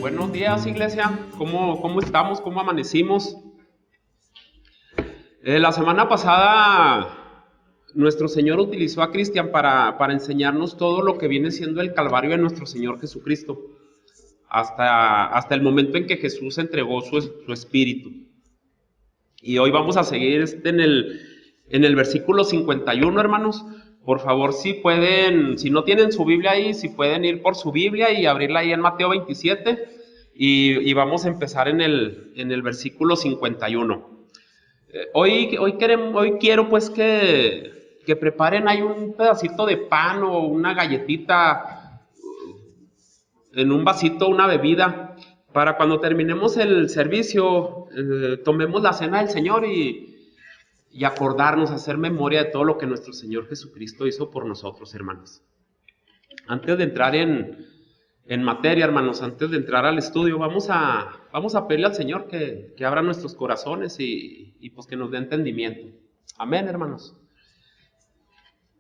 Buenos días, iglesia. ¿Cómo estamos? ¿Cómo amanecimos? La semana pasada, nuestro Señor utilizó a Cristian para enseñarnos todo lo que viene siendo el Calvario de nuestro Señor Jesucristo, hasta el momento en que Jesús entregó su espíritu. Y hoy vamos a seguir en el versículo 51, hermanos. Por favor, si pueden, si no tienen su Biblia ahí, si pueden ir por su Biblia y abrirla ahí en Mateo 27, y vamos a empezar en el versículo 51. Hoy quiero pues que preparen ahí un pedacito de pan o una galletita, en un vasito, una bebida, para cuando terminemos el servicio, tomemos la cena del Señor y acordarnos, hacer memoria de todo lo que nuestro Señor Jesucristo hizo por nosotros, hermanos. Antes de entrar en materia, hermanos, antes de entrar al estudio, vamos a pedirle al Señor que abra nuestros corazones y pues que nos dé entendimiento. Amén, hermanos.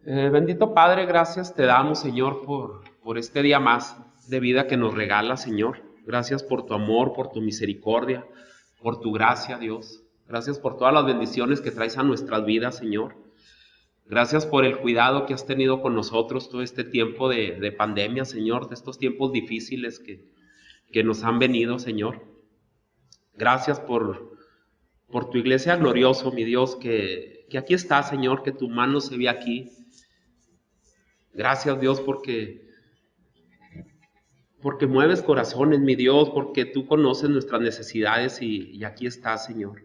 Bendito Padre, gracias te damos, Señor, por este día más de vida que nos regala, Señor. Gracias por tu amor, por tu misericordia, por tu gracia, Dios. Gracias por todas las bendiciones que traes a nuestras vidas, Señor. Gracias por el cuidado que has tenido con nosotros todo este tiempo de pandemia, Señor, de estos tiempos difíciles que nos han venido, Señor. Gracias por tu iglesia glorioso, mi Dios, que aquí está, Señor, que tu mano se ve aquí. Gracias, Dios, porque mueves corazones, mi Dios, porque tú conoces nuestras necesidades y aquí está, Señor.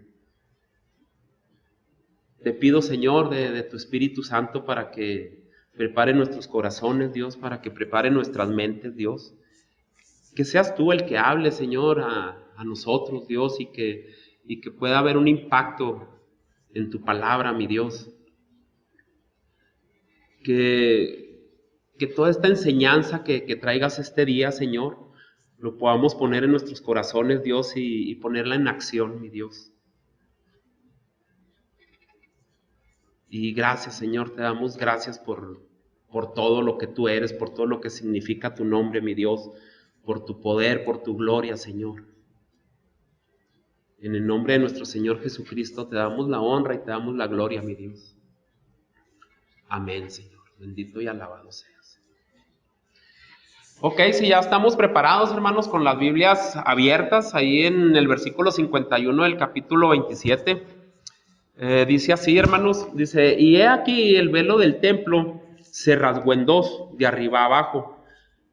Te pido, Señor, de tu Espíritu Santo para que prepare nuestros corazones, Dios, para que prepare nuestras mentes, Dios. Que seas tú el que hable, Señor, a nosotros, Dios, y que pueda haber un impacto en tu palabra, mi Dios. Que toda esta enseñanza que traigas este día, Señor, lo podamos poner en nuestros corazones, Dios, y ponerla en acción, mi Dios. Y gracias, Señor, te damos gracias por todo lo que tú eres, por todo lo que significa tu nombre, mi Dios, por tu poder, por tu gloria, Señor. En el nombre de nuestro Señor Jesucristo te damos la honra y te damos la gloria, mi Dios. Amén, Señor. Bendito y alabado seas. Ok, si ya estamos preparados, hermanos, con las Biblias abiertas, ahí en el versículo 51 del capítulo 27. Dice así, hermanos, dice, y he aquí el velo del templo se rasgó en dos, de arriba abajo,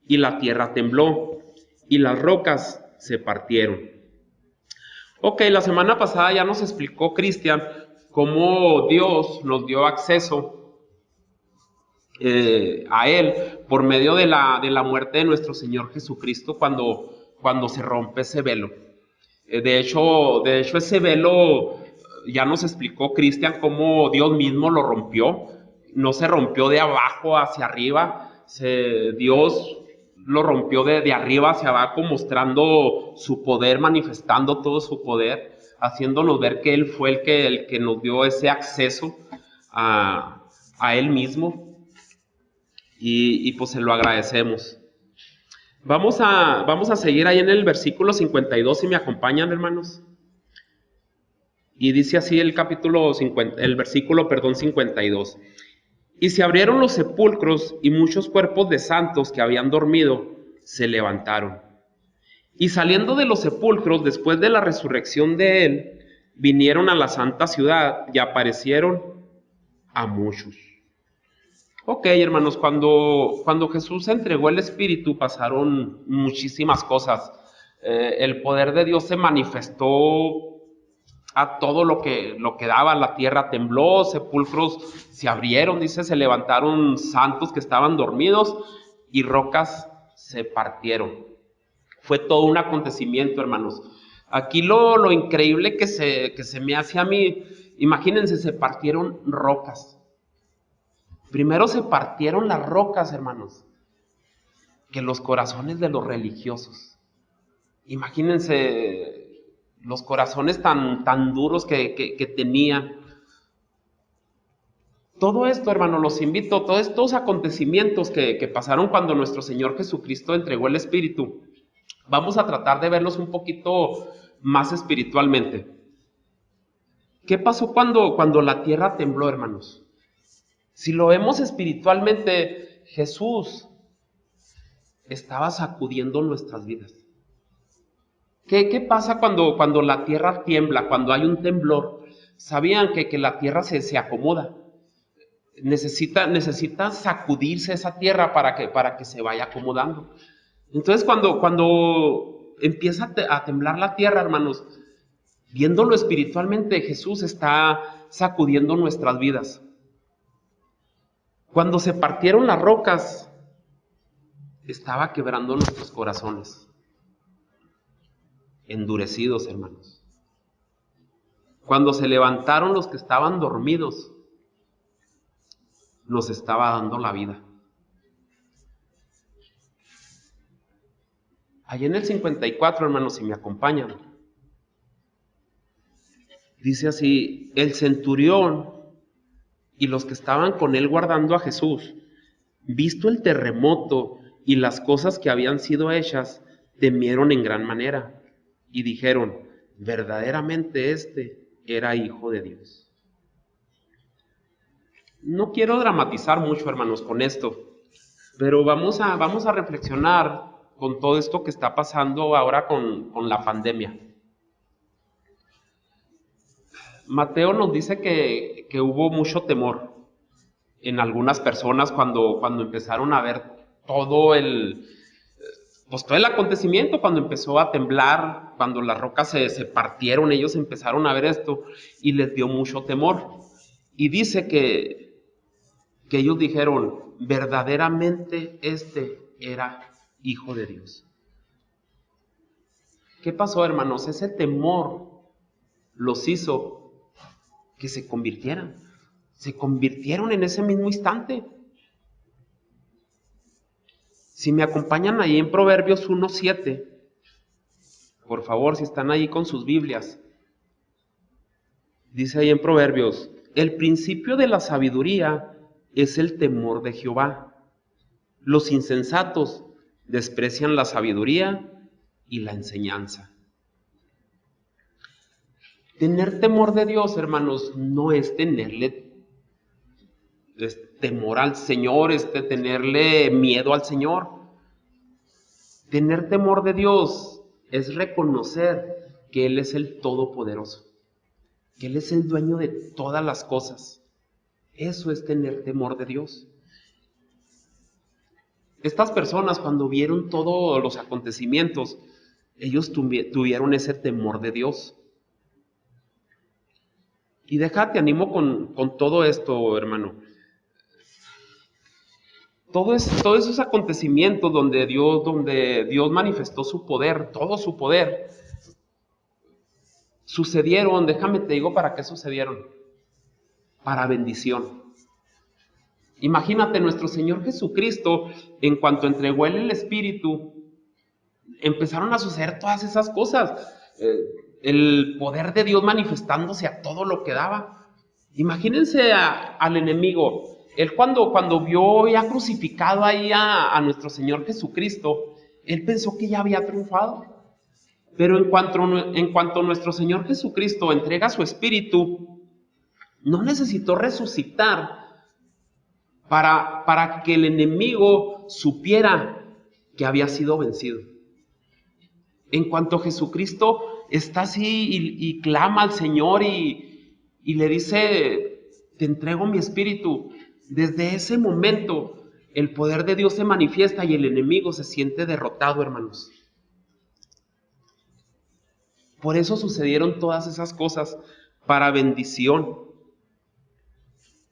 y la tierra tembló, y las rocas se partieron. Ok, la semana pasada ya nos explicó Cristian cómo Dios nos dio acceso a Él por medio de la muerte de nuestro Señor Jesucristo cuando se rompe ese velo. De hecho, ese velo ya nos explicó Cristian cómo Dios mismo lo rompió. No se rompió de abajo hacia arriba, Dios lo rompió de arriba hacia abajo, mostrando su poder, manifestando todo su poder, haciéndonos ver que Él fue el que nos dio ese acceso a Él mismo. Y pues se lo agradecemos. Vamos a seguir ahí en el versículo 52, si me acompañan, hermanos. Y dice así el versículo 52. Y se abrieron los sepulcros, y muchos cuerpos de santos que habían dormido se levantaron. Y saliendo de los sepulcros, después de la resurrección de él, vinieron a la santa ciudad y aparecieron a muchos. Ok, hermanos, cuando Jesús entregó el Espíritu pasaron muchísimas cosas. El poder de Dios se manifestó a todo lo que daba. La tierra tembló, sepulcros se abrieron, dice, se levantaron santos que estaban dormidos y rocas se partieron. Fue todo un acontecimiento, hermanos. Aquí lo increíble que se me hace a mí, imagínense, se partieron rocas. Primero se partieron las rocas, hermanos, que los corazones de los religiosos. Imagínense los corazones tan duros que tenían. Todo esto, hermano, los invito, todos estos acontecimientos que pasaron cuando nuestro Señor Jesucristo entregó el Espíritu, Vamos a tratar de verlos un poquito más espiritualmente. ¿Qué pasó cuando la tierra tembló, hermanos? Si lo vemos espiritualmente, Jesús estaba sacudiendo nuestras vidas. ¿Qué pasa cuando la tierra tiembla, cuando hay un temblor? Sabían que la tierra se acomoda. Necesita sacudirse esa tierra para que se vaya acomodando. Entonces cuando empieza a temblar la tierra, hermanos, viéndolo espiritualmente, Jesús está sacudiendo nuestras vidas. Cuando se partieron las rocas, estaba quebrando nuestros corazones. Endurecidos, hermanos. Cuando se levantaron los que estaban dormidos, nos estaba dando la vida. Allí en el 54, hermanos, si me acompañan, dice así: el centurión y los que estaban con él guardando a Jesús, visto el terremoto y las cosas que habían sido hechas, temieron en gran manera y dijeron: verdaderamente este era hijo de Dios. No quiero dramatizar mucho, hermanos, con esto, pero vamos a reflexionar con todo esto que está pasando ahora con la pandemia. Mateo nos dice que hubo mucho temor en algunas personas cuando empezaron a ver todo todo el acontecimiento, cuando empezó a temblar, cuando las rocas se partieron, ellos empezaron a ver esto y les dio mucho temor. Y dice que ellos dijeron: verdaderamente este era hijo de Dios. ¿Qué pasó, hermanos? Ese temor los hizo que se convirtieran. Se convirtieron en ese mismo instante. Si me acompañan ahí en Proverbios 1:7, por favor, si están ahí con sus Biblias, dice ahí en Proverbios: el principio de la sabiduría es el temor de Jehová. Los insensatos desprecian la sabiduría y la enseñanza. Tener temor de Dios, hermanos, no es tenerle temor al Señor, tenerle miedo al Señor. Tener temor de Dios es reconocer que Él es el Todopoderoso, que Él es el dueño de todas las cosas. Eso es tener temor de Dios. Estas personas, cuando vieron todos los acontecimientos, ellos tuvieron ese temor de Dios. Y te animo con todo esto, hermano. Todos esos acontecimientos donde Dios manifestó su poder, todo su poder, sucedieron, déjame te digo para qué sucedieron: para bendición. Imagínate, nuestro Señor Jesucristo, en cuanto entregó Él el Espíritu, empezaron a suceder todas esas cosas. El poder de Dios manifestándose a todo lo que daba. Imagínense al enemigo. Él cuando vio ya crucificado ahí a nuestro Señor Jesucristo, él pensó que ya había triunfado. Pero en cuanto nuestro Señor Jesucristo entrega su Espíritu, no necesitó resucitar para que el enemigo supiera que había sido vencido. En cuanto Jesucristo está así y clama al Señor y le dice: te entrego mi espíritu, desde ese momento el poder de Dios se manifiesta y el enemigo se siente derrotado, hermanos. Por eso sucedieron todas esas cosas, para bendición.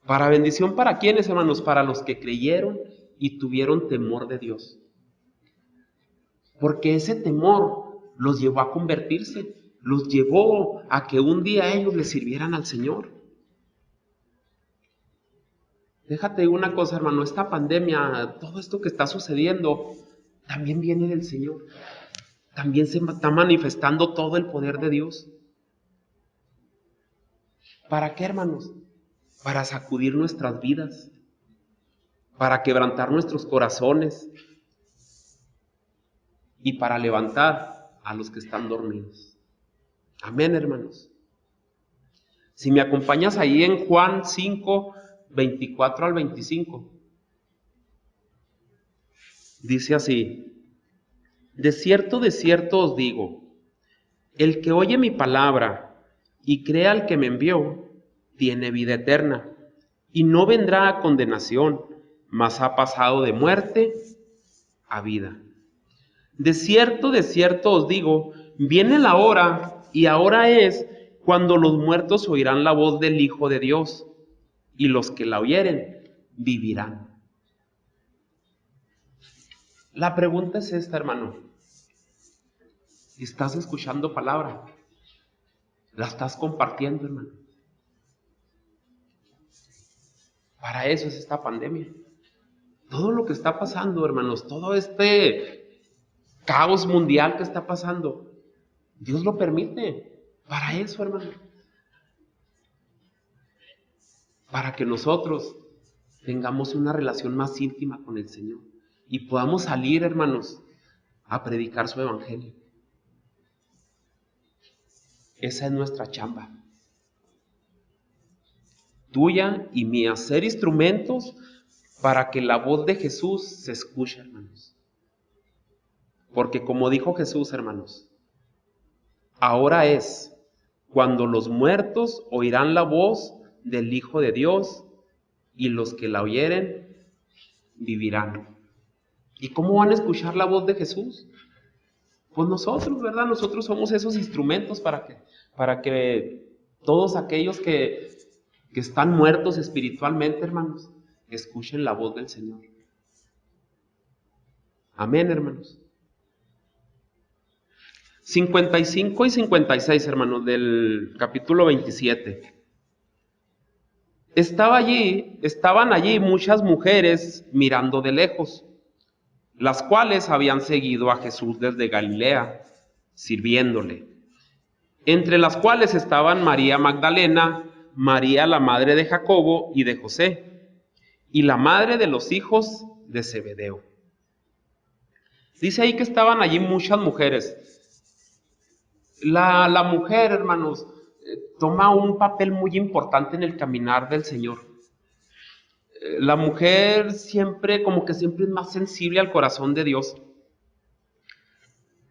¿Para bendición para quiénes, hermanos? Para los que creyeron y tuvieron temor de Dios. Porque ese temor los llevó a convertirse, los llevó a que un día ellos le sirvieran al Señor. Déjate una cosa, hermano: esta pandemia, todo esto que está sucediendo, también viene del Señor. También se está manifestando todo el poder de Dios. ¿Para qué, hermanos? Para sacudir nuestras vidas, para quebrantar nuestros corazones y para levantar a los que están dormidos. Amén, hermanos. Si me acompañas ahí en Juan 5, 24 al 25, dice así: de cierto os digo, el que oye mi palabra y cree al que me envió, tiene vida eterna, y no vendrá a condenación, mas ha pasado de muerte a vida. De cierto os digo, viene la hora, y ahora es, cuando los muertos oirán la voz del Hijo de Dios, y los que la oyeren vivirán. La pregunta es esta, hermano. ¿Estás escuchando palabra? ¿La estás compartiendo, hermano? Para eso es esta pandemia. Todo lo que está pasando, hermanos, todo este caos mundial que está pasando, Dios lo permite. Para eso, hermano. Para que nosotros tengamos una relación más íntima con el Señor y podamos salir, hermanos, a predicar su evangelio. Esa es nuestra chamba. Tuya y mía, ser instrumentos para que la voz de Jesús se escuche, hermanos. Porque como dijo Jesús, hermanos, ahora es cuando los muertos oirán la voz del Hijo de Dios y los que la oyeren vivirán. ¿Y cómo van a escuchar la voz de Jesús? Pues nosotros, ¿verdad? Nosotros somos esos instrumentos para que todos aquellos que están muertos espiritualmente, hermanos, escuchen la voz del Señor. Amén, hermanos. 55 y 56, hermanos, del capítulo 27. Estaban allí muchas mujeres mirando de lejos, las cuales habían seguido a Jesús desde Galilea, sirviéndole. Entre las cuales estaban María Magdalena, María la madre de Jacobo y de José, y la madre de los hijos de Zebedeo. Dice ahí que estaban allí muchas mujeres. La mujer, hermanos, toma un papel muy importante en el caminar del Señor. La mujer siempre es más sensible al corazón de Dios.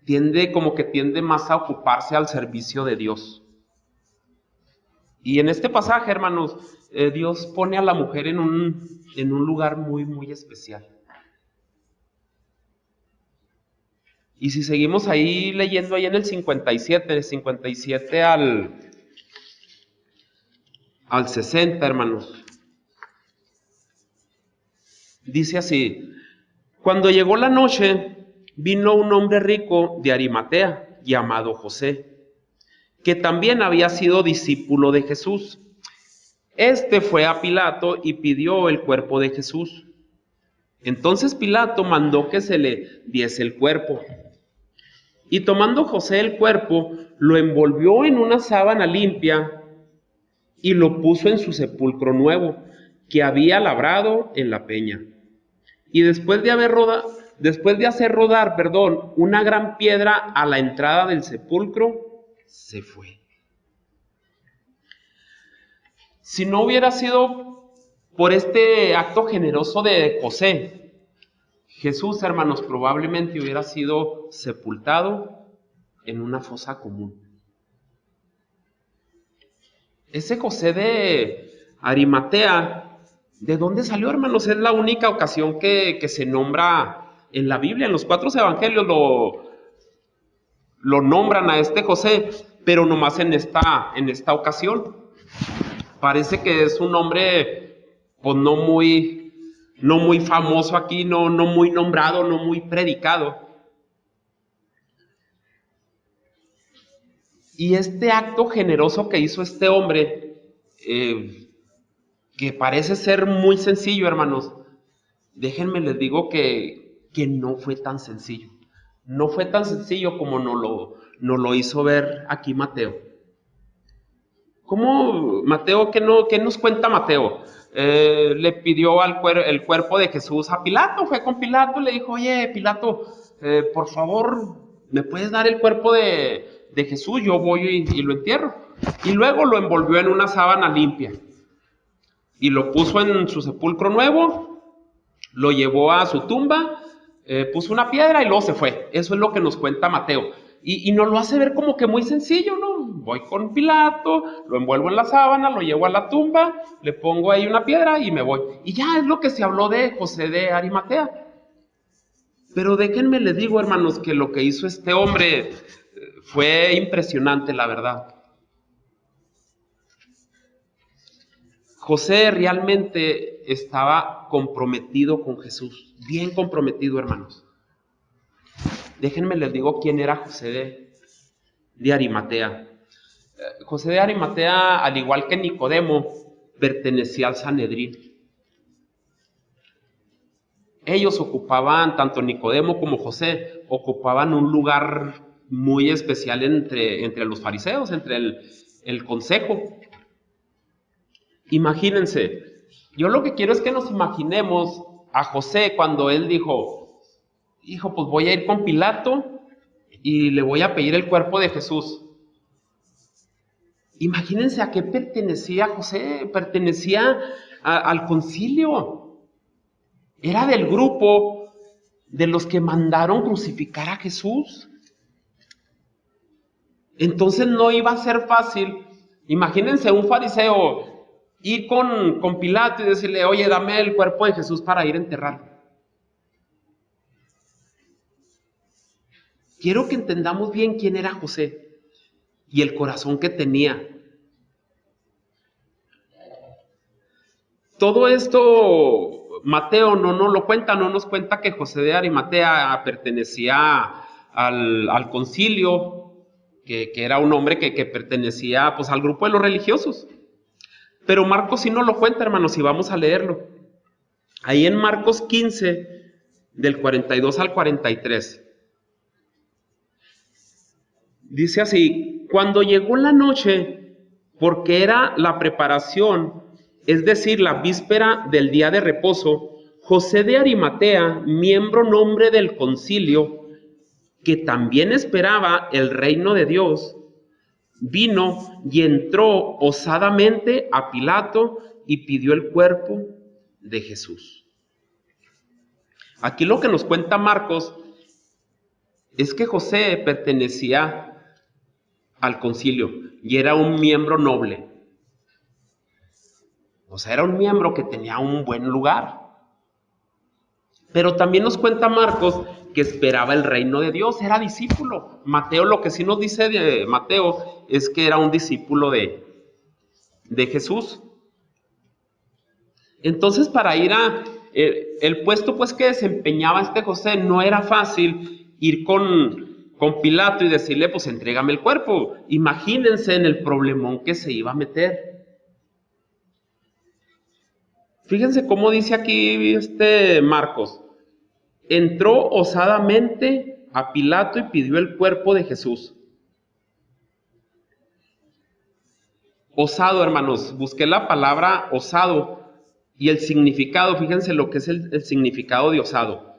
Tiende más a ocuparse al servicio de Dios. Y en este pasaje, hermanos, Dios pone a la mujer en un lugar muy, muy especial. Y si seguimos ahí leyendo ahí en el 57 al 60, hermanos. Dice así: cuando llegó la noche, vino un hombre rico de Arimatea, llamado José, que también había sido discípulo de Jesús. Este fue a Pilato y pidió el cuerpo de Jesús. Entonces Pilato mandó que se le diese el cuerpo. Y tomando José el cuerpo, lo envolvió en una sábana limpia y lo puso en su sepulcro nuevo, que había labrado en la peña. Y después de hacer rodar, una gran piedra a la entrada del sepulcro, se fue. Si no hubiera sido por este acto generoso de José, Jesús, hermanos, probablemente hubiera sido sepultado en una fosa común. Ese José de Arimatea, ¿de dónde salió, hermanos? Es la única ocasión que se nombra en la Biblia. En los 4 evangelios lo nombran a este José, pero nomás en esta ocasión. Parece que es un hombre, pues no muy famoso aquí, no muy nombrado, no muy predicado. Y este acto generoso que hizo este hombre, que parece ser muy sencillo, hermanos, déjenme les digo que no fue tan sencillo. No fue tan sencillo como nos lo hizo ver aquí Mateo. ¿Cómo, Mateo? ¿Qué nos cuenta Mateo? Le pidió el cuerpo de Jesús a Pilato, fue con Pilato y le dijo: oye, Pilato, por favor, ¿me puedes dar el cuerpo de Jesús? Yo voy y lo entierro. Y luego lo envolvió en una sábana limpia y lo puso en su sepulcro nuevo, lo llevó a su tumba, puso una piedra y luego se fue. Eso es lo que nos cuenta Mateo. Y nos lo hace ver como que muy sencillo, ¿no? Voy con Pilato, lo envuelvo en la sábana, lo llevo a la tumba, le pongo ahí una piedra y me voy. Y ya es lo que se habló de José de Arimatea. Pero déjenme les digo, hermanos, que lo que hizo este hombre fue impresionante, la verdad. José realmente estaba comprometido con Jesús, bien comprometido, hermanos. Déjenme les digo quién era José de Arimatea. José de Arimatea, al igual que Nicodemo, pertenecía al Sanedrín. Ellos ocupaban, tanto Nicodemo como José, ocupaban un lugar muy especial entre los fariseos, entre el consejo. Imagínense, yo lo que quiero es que nos imaginemos a José cuando él dijo, hijo, pues voy a ir con Pilato y le voy a pedir el cuerpo de Jesús. Imagínense a qué pertenecía José, pertenecía al concilio. Era del grupo de los que mandaron crucificar a Jesús. Entonces no iba a ser fácil. Imagínense un fariseo ir con Pilato y decirle, oye, dame el cuerpo de Jesús para ir a enterrarlo. Quiero que entendamos bien quién era José y el corazón que tenía. Todo esto Mateo no nos lo cuenta, no nos cuenta que José de Arimatea pertenecía al concilio, que era un hombre que pertenecía pues al grupo de los religiosos. Pero Marcos sí nos lo cuenta, hermanos, y vamos a leerlo. Ahí en Marcos 15, del 42 al 43. Dice así, cuando llegó la noche, porque era la preparación, es decir, la víspera del día de reposo, José de Arimatea, miembro nombre del concilio, que también esperaba el reino de Dios, vino y entró osadamente a Pilato y pidió el cuerpo de Jesús. Aquí lo que nos cuenta Marcos es que José pertenecía al concilio y era un miembro noble. O sea, era un miembro que tenía un buen lugar. Pero también nos cuenta Marcos que esperaba el reino de Dios, era discípulo. Mateo, lo que sí nos dice de Mateo es que era un discípulo de Jesús. Entonces, para ir a el puesto pues que desempeñaba este José, no era fácil ir con Pilato y decirle, pues entrégame el cuerpo. Imagínense en el problemón que se iba a meter. Fíjense cómo dice aquí Marcos. Entró osadamente a Pilato y pidió el cuerpo de Jesús. Osado, hermanos, busqué la palabra osado y el significado, fíjense lo que es el significado de osado.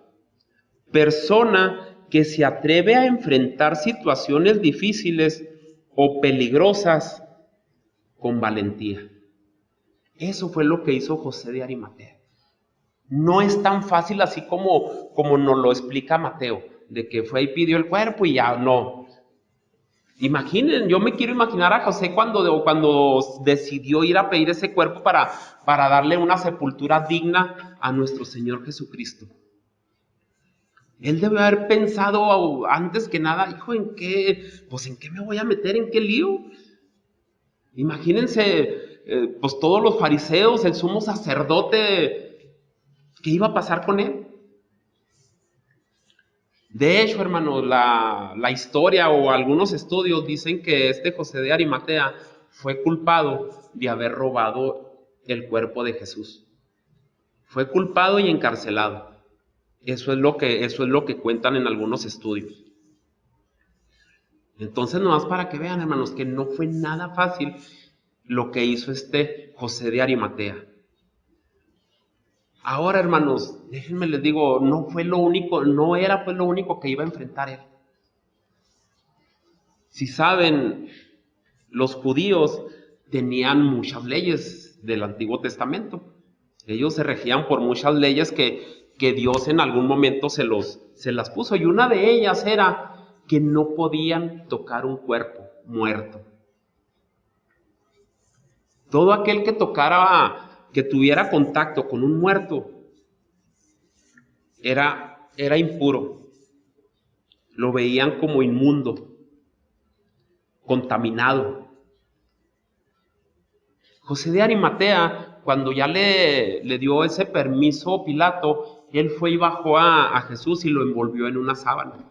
Persona que se atreve a enfrentar situaciones difíciles o peligrosas con valentía. Eso fue lo que hizo José de Arimatea. No es tan fácil así como nos lo explica Mateo, de que fue y pidió el cuerpo y ya no. Imaginen, yo me quiero imaginar a José cuando decidió ir a pedir ese cuerpo para darle una sepultura digna a nuestro Señor Jesucristo. Él debe haber pensado antes que nada, hijo, ¿en qué me voy a meter? ¿En qué lío? Imagínense, pues todos los fariseos, el sumo sacerdote, ¿qué iba a pasar con él? De hecho, hermanos, la historia o algunos estudios dicen que José de Arimatea fue culpado de haber robado el cuerpo de Jesús. Fue culpado y encarcelado. Eso es lo que cuentan en algunos estudios. Entonces, nomás para que vean, hermanos, que no fue nada fácil lo que hizo José de Arimatea. Ahora, hermanos, déjenme les digo, no fue lo único, no era pues lo único que iba a enfrentar él. Si saben, los judíos tenían muchas leyes del Antiguo Testamento. Ellos se regían por muchas leyes que Dios en algún momento se las puso. Y una de ellas era que no podían tocar un cuerpo muerto. Todo aquel que tocara, que tuviera contacto con un muerto, era impuro. Lo veían como inmundo, contaminado. José de Arimatea, cuando ya le dio ese permiso Pilato, él fue y bajó a Jesús y lo envolvió en una sábana.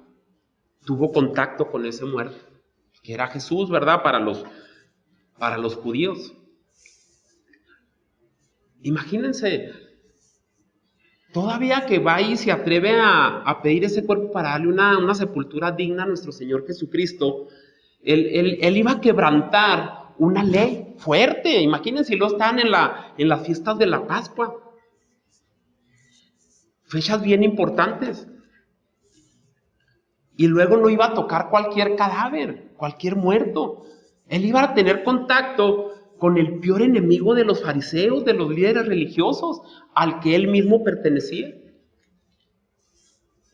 Tuvo contacto con ese muerto, que era Jesús, ¿verdad? Para los judíos. Imagínense, todavía que va y se atreve a pedir ese cuerpo para darle una sepultura digna a nuestro Señor Jesucristo, él iba a quebrantar una ley fuerte. Imagínense, lo están en las fiestas de la Pascua. Fechas bien importantes. Y luego no iba a tocar cualquier cadáver, cualquier muerto. Él iba a tener contacto con el peor enemigo de los fariseos, de los líderes religiosos, al que él mismo pertenecía.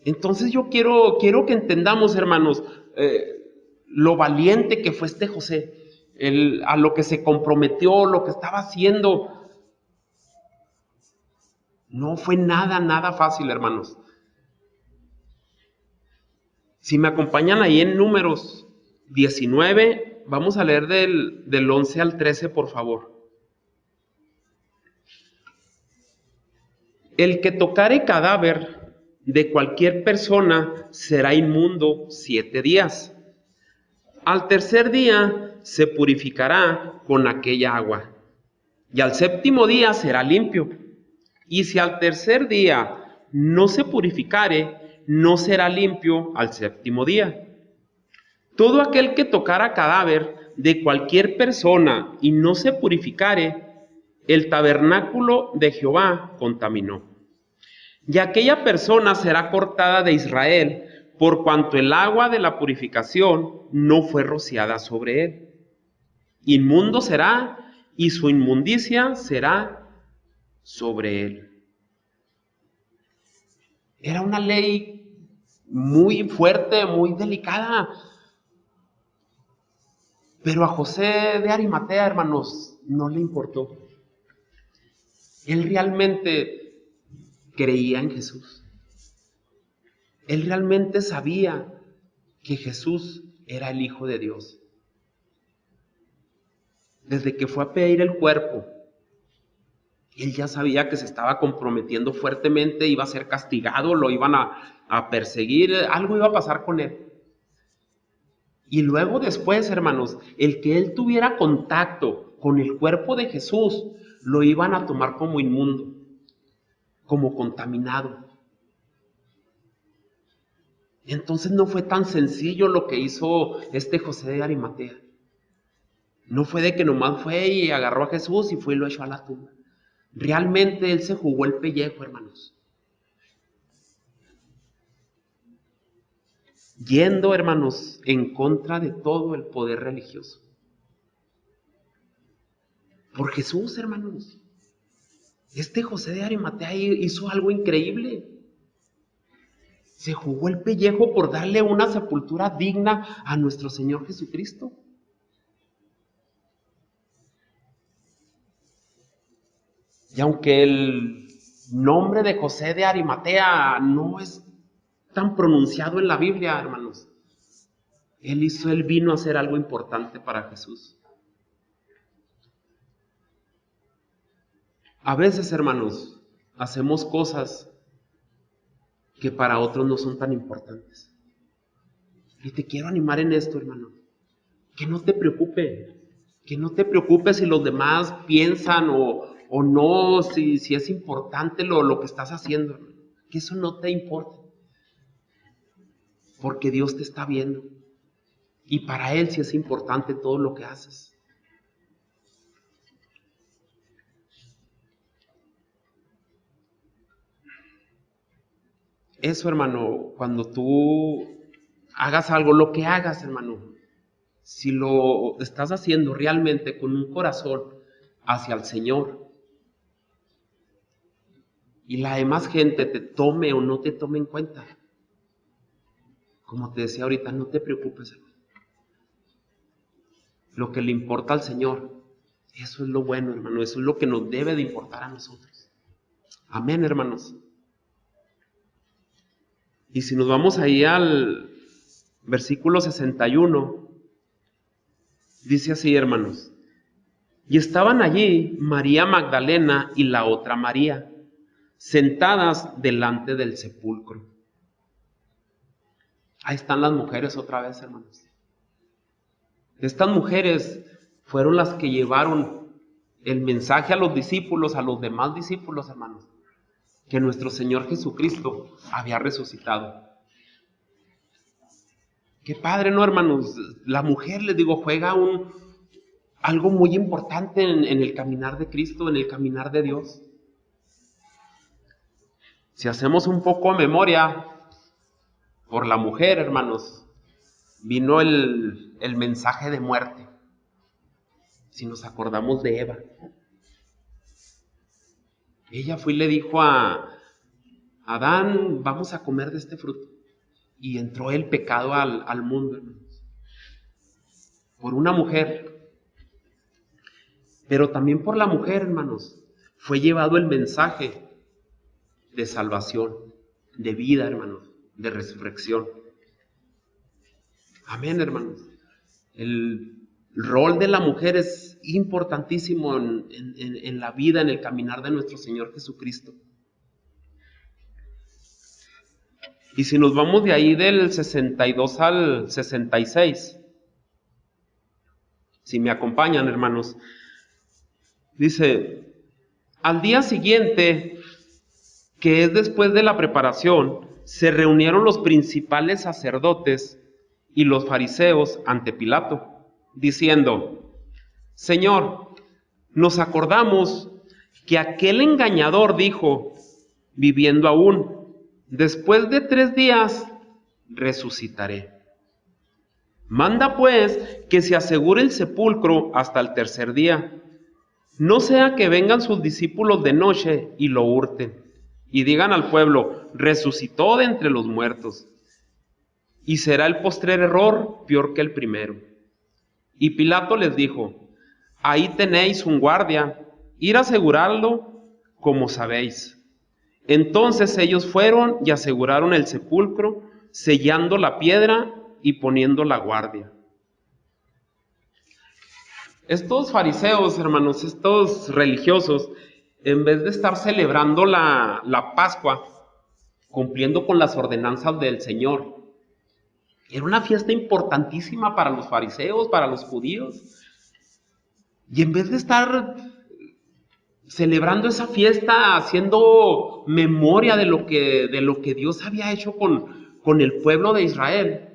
Entonces yo quiero que entendamos, hermanos, lo valiente que fue este José, a lo que se comprometió, lo que estaba haciendo. No fue nada fácil, hermanos. Si me acompañan ahí en Números 19, vamos a leer del 11 al 13, por favor. El que tocare cadáver de cualquier persona será inmundo 7 días. Al tercer día se purificará con aquella agua, y al séptimo día será limpio. Y si al tercer día no se purificare, no será limpio al séptimo día. Todo aquel que tocara cadáver de cualquier persona y no se purificare, el tabernáculo de Jehová contaminó. Y aquella persona será cortada de Israel, por cuanto el agua de la purificación no fue rociada sobre él. Inmundo será, y su inmundicia será sobre él. Era una ley muy fuerte, muy delicada. Pero a José de Arimatea, hermanos, no le importó. Él realmente creía en Jesús. Él realmente sabía que Jesús era el Hijo de Dios. Desde que fue a pedir el cuerpo, él ya sabía que se estaba comprometiendo fuertemente, iba a ser castigado, lo iban a perseguir, algo iba a pasar con él. Y luego después, hermanos, el que él tuviera contacto con el cuerpo de Jesús, lo iban a tomar como inmundo, como contaminado. Entonces no fue tan sencillo lo que hizo este José de Arimatea. No fue de que nomás fue y agarró a Jesús y fue y lo echó a la tumba. Realmente él se jugó el pellejo, hermanos. Yendo, hermanos, en contra de todo el poder religioso. Por Jesús, hermanos. Este José de Arimatea hizo algo increíble. Se jugó el pellejo por darle una sepultura digna a nuestro Señor Jesucristo. Y aunque el nombre de José de Arimatea no es tan pronunciado en la Biblia, hermanos, él vino a hacer algo importante para Jesús. A veces, hermanos, hacemos cosas que para otros no son tan importantes. Y te quiero animar en esto, hermano, que no te preocupe, si los demás piensan o no, si es importante lo que estás haciendo, hermano. Que eso no te importe, porque Dios te está viendo, y para Él sí es importante todo lo que haces. eso, hermano, cuando tú hagas algo, lo que hagas, hermano, si lo estás haciendo realmente con un corazón hacia el Señor y la demás gente te tome o no te tome en cuenta, como te decía ahorita, no te preocupes, hermano. Lo que le importa al Señor, eso es lo bueno, hermano, eso es lo que nos debe de importar a nosotros. Amén, hermanos. Y si nos vamos ahí al versículo 61, dice así, hermanos: y estaban allí María Magdalena y la otra María, sentadas delante del sepulcro. Ahí están las mujeres otra vez, hermanos. Estas mujeres fueron las que llevaron el mensaje a los discípulos, a los demás discípulos, hermanos, que nuestro Señor Jesucristo había resucitado. Qué padre, ¿no, hermanos? La mujer, les digo, juega algo muy importante en el caminar de Cristo, en el caminar de Dios. Si hacemos un poco memoria, por la mujer, hermanos, vino el mensaje de muerte. Si nos acordamos de Eva, ella fue y le dijo a Adán: vamos a comer de este fruto. Y entró el pecado al mundo, hermanos, por una mujer. Pero también por la mujer, hermanos, fue llevado el mensaje de salvación, de vida, hermanos, de resurrección. Amén, hermanos. El rol de la mujer es importantísimo en la vida, en el caminar de nuestro Señor Jesucristo. Y si nos vamos de ahí del 62 al 66, si me acompañan, hermanos, dice: al día siguiente, que es después de la preparación, se reunieron los principales sacerdotes y los fariseos ante Pilato, diciendo: Señor, nos acordamos que aquel engañador dijo, viviendo aún: después de 3 días resucitaré. Manda pues que se asegure el sepulcro hasta el 3er día, no sea que vengan sus discípulos de noche y lo hurten, y digan al pueblo: resucitó de entre los muertos. Y será el postrer error peor que el primero. Y Pilato les dijo: ahí tenéis un guardia, ir a asegurarlo como sabéis. Entonces ellos fueron y aseguraron el sepulcro, sellando la piedra y poniendo la guardia. Estos fariseos, hermanos, estos religiosos, en vez de estar celebrando la Pascua, cumpliendo con las ordenanzas del Señor, era una fiesta importantísima para los fariseos, para los judíos, y en vez de estar celebrando esa fiesta, haciendo memoria de lo que Dios había hecho con el pueblo de Israel,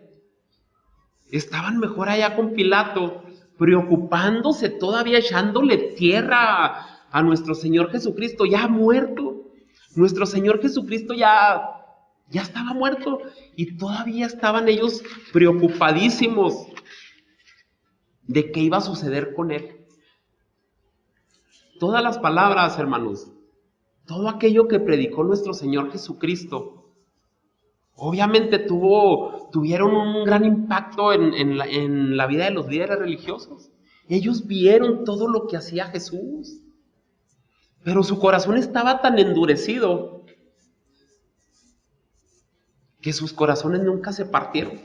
estaban mejor allá con Pilato, preocupándose, todavía echándole tierra a nuestro Señor Jesucristo, ya muerto. Nuestro Señor Jesucristo ya estaba muerto y todavía estaban ellos preocupadísimos de qué iba a suceder con él. Todas las palabras, hermanos, todo aquello que predicó nuestro Señor Jesucristo, obviamente tuvieron un gran impacto en la vida de los líderes religiosos. Ellos vieron todo lo que hacía Jesús, pero su corazón estaba tan endurecido que sus corazones nunca se partieron.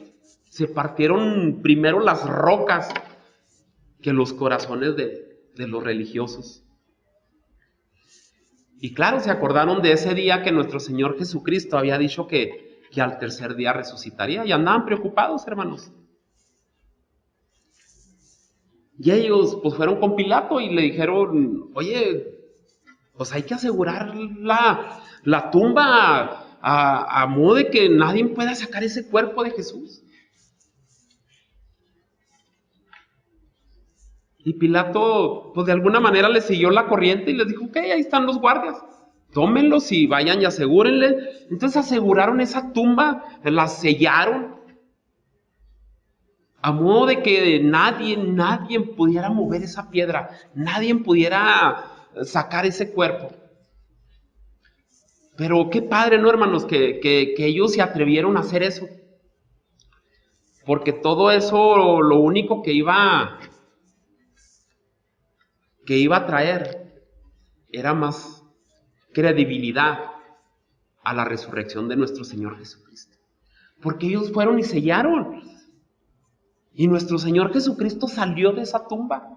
Se partieron primero las rocas que los corazones de los religiosos. Y claro, se acordaron de ese día que nuestro Señor Jesucristo había dicho que al 3er día resucitaría, y andaban preocupados, hermanos. Y ellos pues fueron con Pilato y le dijeron: oye, pues hay que asegurar la tumba a modo de que nadie pueda sacar ese cuerpo de Jesús. Y Pilato, pues de alguna manera le siguió la corriente y les dijo: ok, ahí están los guardias, tómenlos y vayan y asegúrenle. Entonces aseguraron esa tumba, la sellaron, a modo de que nadie pudiera mover esa piedra, nadie pudiera sacar ese cuerpo. Pero qué padre, ¿no, hermanos? Que ellos se atrevieron a hacer eso. Porque todo eso, lo único que iba a traer era más credibilidad a la resurrección de nuestro Señor Jesucristo. Porque ellos fueron y sellaron. Y nuestro Señor Jesucristo salió de esa tumba.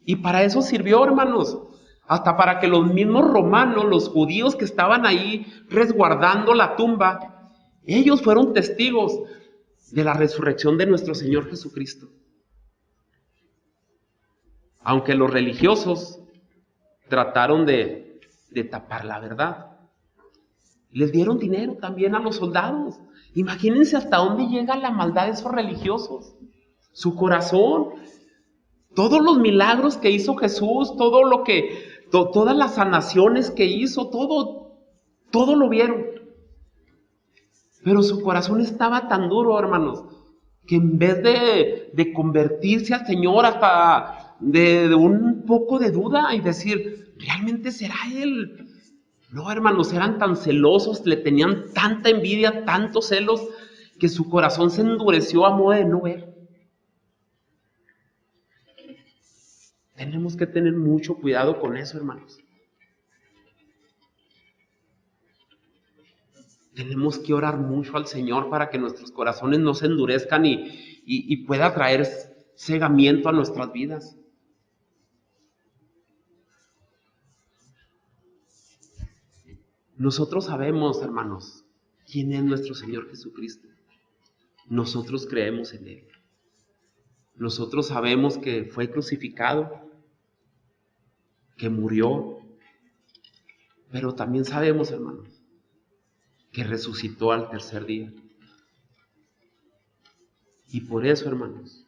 Y para eso sirvió, hermanos. Hasta para que los mismos romanos, los judíos que estaban ahí resguardando la tumba, ellos fueron testigos de la resurrección de nuestro Señor Jesucristo. Aunque los religiosos trataron de tapar la verdad. Les dieron dinero también a los soldados. Imagínense hasta dónde llega la maldad de esos religiosos. Su corazón, todos los milagros que hizo Jesús, todas las sanaciones que hizo, todo lo vieron. Pero su corazón estaba tan duro, hermanos, que en vez de convertirse al Señor hasta de un poco de duda y decir, ¿realmente será Él? No, hermanos, eran tan celosos, le tenían tanta envidia, tantos celos, que su corazón se endureció a modo de no ver. Tenemos que tener mucho cuidado con eso, hermanos. Tenemos que orar mucho al Señor para que nuestros corazones no se endurezcan y pueda traer cegamiento a nuestras vidas. Nosotros sabemos, hermanos, quién es nuestro Señor Jesucristo. Nosotros creemos en Él. Nosotros sabemos que fue crucificado, que murió, pero también sabemos, hermanos, que resucitó al tercer día. Y por eso, hermanos,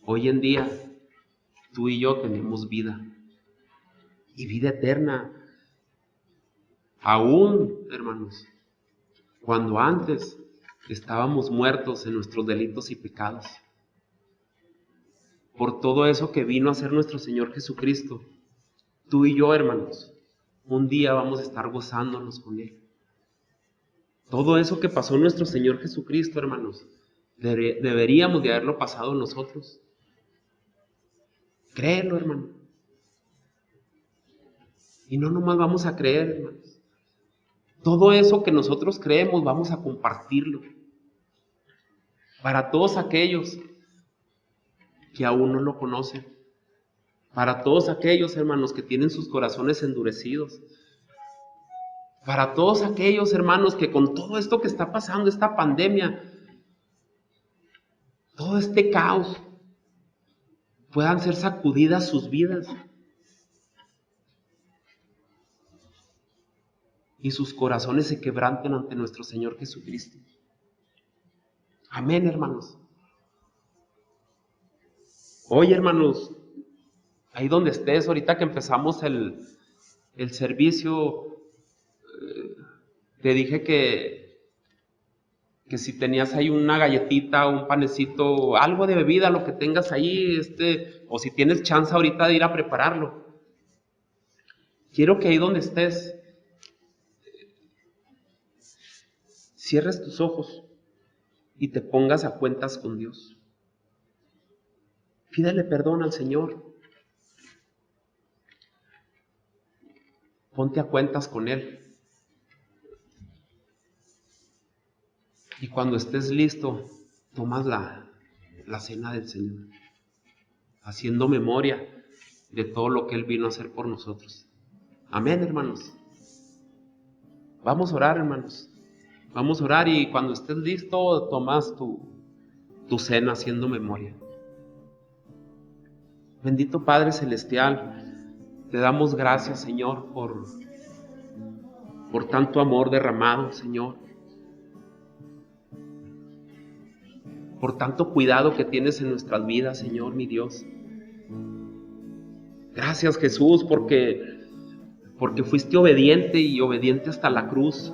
hoy en día tú y yo tenemos vida, y vida eterna. Aún, hermanos, cuando antes estábamos muertos en nuestros delitos y pecados, por todo eso que vino a hacer nuestro Señor Jesucristo, tú y yo, hermanos, un día vamos a estar gozándonos con Él. Todo eso que pasó nuestro Señor Jesucristo, hermanos, deberíamos de haberlo pasado nosotros. Créelo, hermano. Y no nomás vamos a creer, hermanos. Todo eso que nosotros creemos vamos a compartirlo. Para todos aquellos que aún no lo conocen. Para todos aquellos, hermanos, que tienen sus corazones endurecidos. Para todos aquellos, hermanos, que con todo esto que está pasando, esta pandemia, todo este caos, puedan ser sacudidas sus vidas. Y sus corazones se quebranten ante nuestro Señor Jesucristo. Amén, hermanos. Hoy, hermanos, ahí donde estés, ahorita que empezamos el servicio, te dije que si tenías ahí una galletita, un panecito, algo de bebida, lo que tengas ahí, o si tienes chance ahorita de ir a prepararlo. Quiero que ahí donde estés, cierres tus ojos y te pongas a cuentas con Dios. Pídele perdón al Señor. Ponte a cuentas con Él. Y cuando estés listo, tomas la cena del Señor, haciendo memoria de todo lo que Él vino a hacer por nosotros. Amén, hermanos. Vamos a orar, hermanos. Vamos a orar y cuando estés listo, tomas tu cena haciendo memoria. Bendito Padre Celestial, te damos gracias, Señor, por tanto amor derramado, Señor. Por tanto cuidado que tienes en nuestras vidas, Señor, mi Dios. Gracias, Jesús, porque porque fuiste obediente y obediente hasta la cruz,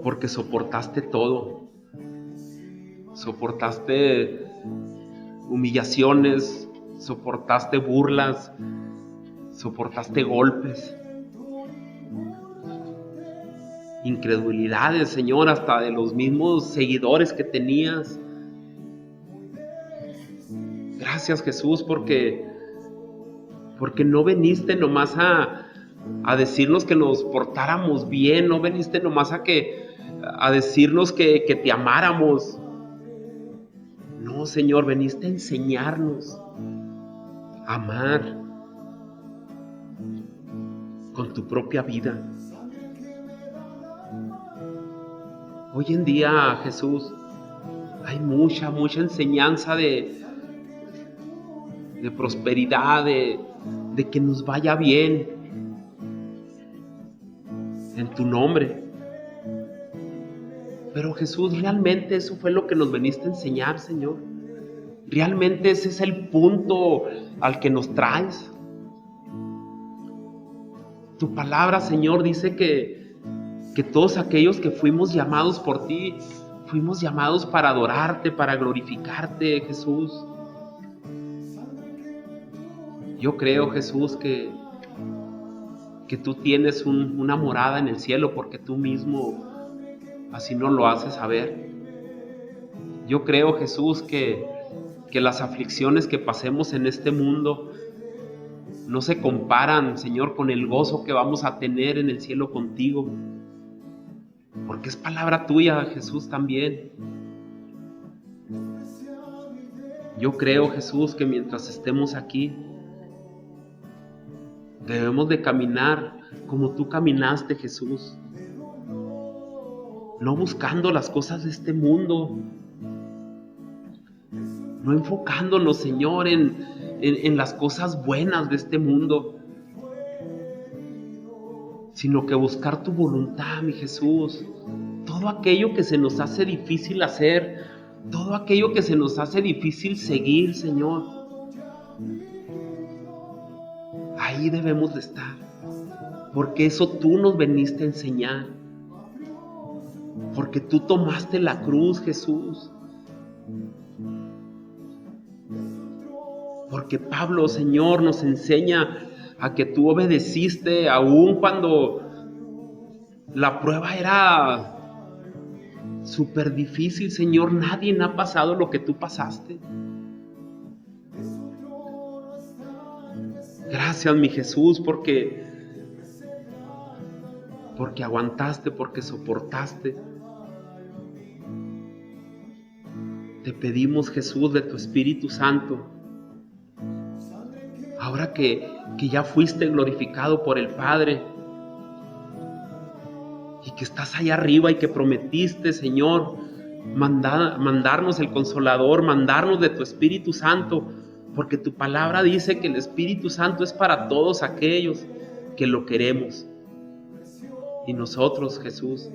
porque soportaste todo, soportaste humillaciones, soportaste burlas, soportaste golpes, incredulidades, Señor, hasta de los mismos seguidores que tenías. Gracias, Jesús, porque no veniste nomás a decirnos que nos portáramos bien, no veniste nomás a decirnos que te amáramos. No, Señor, veniste a enseñarnos a amar con tu propia vida. Hoy en día, Jesús, hay mucha enseñanza de prosperidad, de que nos vaya bien en tu nombre. Pero Jesús, realmente eso fue lo que nos veniste a enseñar, Señor. Realmente ese es el punto al que nos traes. Tu palabra, Señor, dice que todos aquellos que fuimos llamados por ti, fuimos llamados para adorarte, para glorificarte, Jesús. Yo creo, Jesús, que tú tienes una morada en el cielo, porque tú mismo así nos lo haces saber. Yo creo, Jesús, que las aflicciones que pasemos en este mundo no se comparan, Señor, con el gozo que vamos a tener en el cielo contigo, porque es palabra tuya, Jesús, también. Yo creo, Jesús, que mientras estemos aquí, debemos de caminar como tú caminaste, Jesús, no buscando las cosas de este mundo, no enfocándonos, Señor, en las cosas buenas de este mundo, sino que buscar tu voluntad, mi Jesús. Todo aquello que se nos hace difícil hacer, todo aquello que se nos hace difícil seguir, Señor, ahí debemos de estar, porque eso tú nos veniste a enseñar, porque tú tomaste la cruz, Jesús. Porque Pablo, Señor, nos enseña a que tú obedeciste aún cuando la prueba era súper difícil, Señor. Nadie ha pasado lo que tú pasaste. Gracias, mi Jesús, porque aguantaste, porque soportaste. Te pedimos, Jesús, de tu Espíritu Santo, ahora que ya fuiste glorificado por el Padre y que estás allá arriba y que prometiste, Señor, mandarnos el Consolador, mandarnos de tu Espíritu Santo, porque tu palabra dice que el Espíritu Santo es para todos aquellos que lo queremos. Y nosotros, Jesús,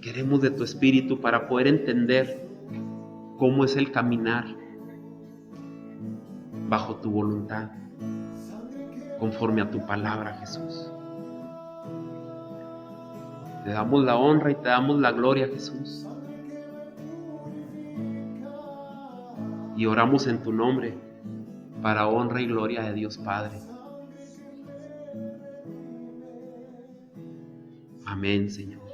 queremos de tu Espíritu para poder entender cómo es el caminar bajo tu voluntad, conforme a tu palabra, Jesús. Te damos la honra y te damos la gloria, Jesús. Y oramos en tu nombre, para honra y gloria de Dios Padre. Amén, Señor.